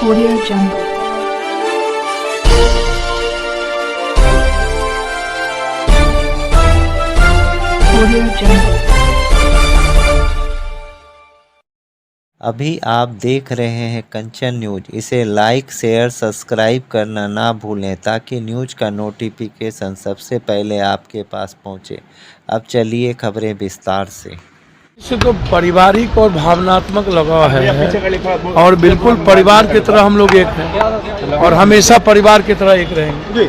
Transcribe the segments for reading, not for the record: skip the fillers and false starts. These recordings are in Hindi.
Audio Jungle. Audio Jungle. अभी आप देख रहे हैं कंचन न्यूज। इसे लाइक शेयर सब्सक्राइब करना ना भूलें ताकि न्यूज का नोटिफिकेशन सबसे पहले आपके पास पहुंचे। अब चलिए खबरें विस्तार से। इससे तो पारिवारिक और भावनात्मक लगाव है और बिल्कुल परिवार की तरह हम लोग एक हैं और हमेशा परिवार की तरह एक रहेंगे।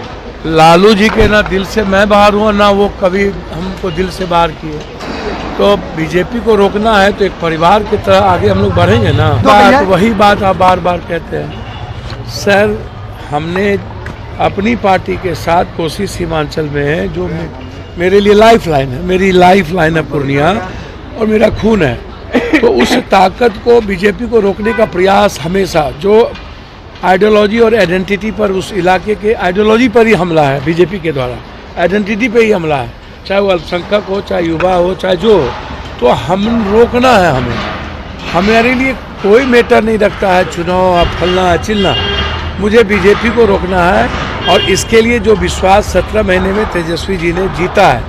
लालू जी के ना दिल से मैं बाहर हुआ ना वो कभी हमको दिल से बाहर किए। तो बीजेपी को रोकना है तो एक परिवार की तरह आगे हम लोग बढ़ेंगे ना। वही बात आप बार बार कहते हैं सर। हमने अपनी पार्टी के साथ कोसी सीमांचल में है जो मेरे लिए लाइफ लाइन है, मेरी लाइफ लाइन है पूर्णिया और मेरा खून है। तो उस ताकत को बीजेपी को रोकने का प्रयास हमेशा जो आइडियोलॉजी और आइडेंटिटी पर उस इलाके के आइडियोलॉजी पर ही हमला है बीजेपी के द्वारा, आइडेंटिटी पे ही हमला है, चाहे वो अल्पसंख्यक हो, चाहे युवा हो, चाहे जो हो। तो हम रोकना है हमें। हमारे लिए कोई मैटर नहीं रखता है चुनाव फलना चिलना, मुझे बीजेपी को रोकना है। और इसके लिए जो विश्वास 17 महीने में तेजस्वी जी ने जीता है,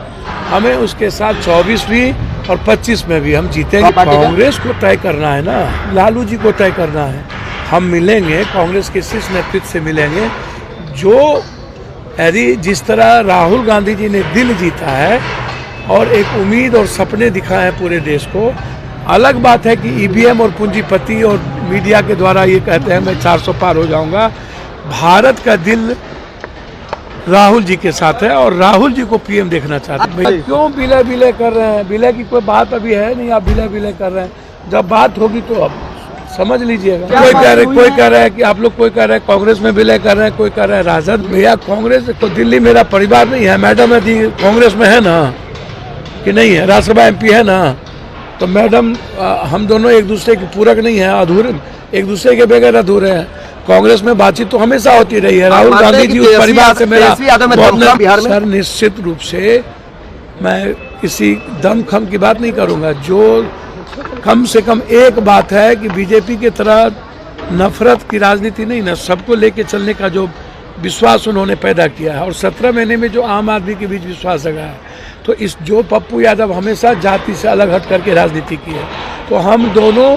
हमें उसके साथ 24 भी और 25 में भी हम जीतेंगे। कांग्रेस को तय करना है ना, लालू जी को तय करना है। हम मिलेंगे कांग्रेस के शीर्ष नेतृत्व से मिलेंगे। जो यदि जिस तरह राहुल गांधी जी ने दिल जीता है और एक उम्मीद और सपने दिखाए हैं पूरे देश को। अलग बात है कि ईवीएम और पूंजीपति और मीडिया के द्वारा ये कहते हैं मैं 400 पार हो जाऊंगा। भारत का दिल राहुल जी के साथ है और राहुल जी को पीएम देखना चाहते हैं। भाई क्यों विलय विलय कर रहे हैं? विलय की कोई बात अभी है नहीं, आप विलय विलय कर रहे हैं। जब बात होगी तो अब समझ लीजिएगा। कोई कह रहा है कि आप लोग, कोई कह रहा है कांग्रेस में विलय कर रहे हैं, कोई कह रहा है राजद। भैया कांग्रेस तो दिल्ली मेरा परिवार नहीं है। मैडम यदि कांग्रेस में है ना कि नहीं है, राज्यसभा एमपी है ना, तो मैडम हम दोनों एक दूसरे के पूरक नहीं है, अधूरे, एक दूसरे के बगैर अधूरे हैं। कांग्रेस में बातचीत तो हमेशा होती रही है। राहुल गांधी जी उस परिवार से मेरा सर, निश्चित रूप से मैं किसी दमखम की बात नहीं करूंगा। जो कम से कम एक बात है कि बीजेपी की तरह नफरत की राजनीति नहीं ना, सबको लेके चलने का जो विश्वास उन्होंने पैदा किया है और 17 महीने में जो आम आदमी के बीच विश्वास जगा है। तो इस जो पप्पू यादव हमेशा जाति से अलग हट करके राजनीति की है, तो हम दोनों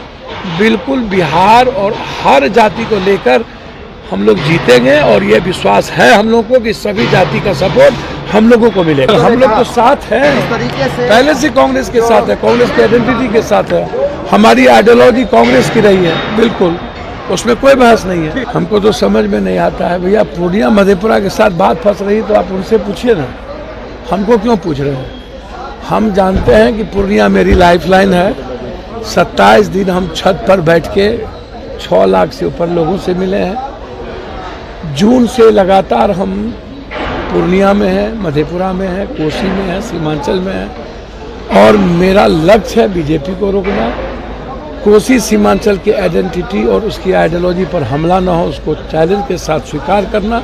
बिल्कुल बिहार और हर जाति को लेकर हम लोग जीतेंगे और ये विश्वास है हम लोगों को कि सभी जाति का सपोर्ट हम लोगों को मिलेगा। हम लोग तो साथ हैं, पहले से कांग्रेस के साथ है, कांग्रेस की आइडेंटिटी के साथ है। हमारी आइडियोलॉजी कांग्रेस की रही है, बिल्कुल उसमें कोई बहस नहीं है। हमको तो समझ में नहीं आता है भैया, पूर्णिया मधेपुरा के साथ बात फंस रही तो आप उनसे पूछिए ना, हमको क्यों पूछ रहे हैं? हम जानते हैं कि पूर्णिया मेरी लाइफलाइन है। 27 दिन हम छत पर बैठ के 6 लाख से ऊपर लोगों से मिले हैं। जून से लगातार हम पूर्णिया में है, मधेपुरा में है, कोसी में है, सीमांचल में है और मेरा लक्ष्य है बीजेपी को रोकना। कोसी सीमांचल की आइडेंटिटी और उसकी आइडियोलॉजी पर हमला ना हो, उसको चैलेंज के साथ स्वीकार करना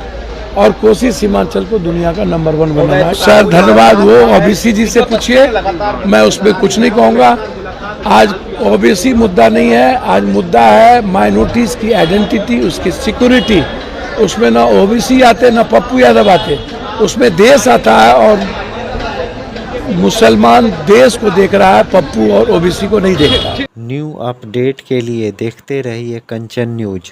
और कोसी सीमांचल को दुनिया का नंबर 1 बनाना। सर धन्यवाद, वो ओबीसी जी से पूछिए, मैं उसमें कुछ नहीं कहूँगा। आज ओबीसी मुद्दा नहीं है, आज मुद्दा है माइनॉरिटीज की आइडेंटिटी, उसकी सिक्योरिटी। उसमें ना ओबीसी आते ना पप्पू यादव आते, उसमें देश आता है और मुसलमान देश को देख रहा है, पप्पू और ओबीसी को नहीं देख रहा। न्यू अपडेट के लिए देखते रहिए कंचन न्यूज।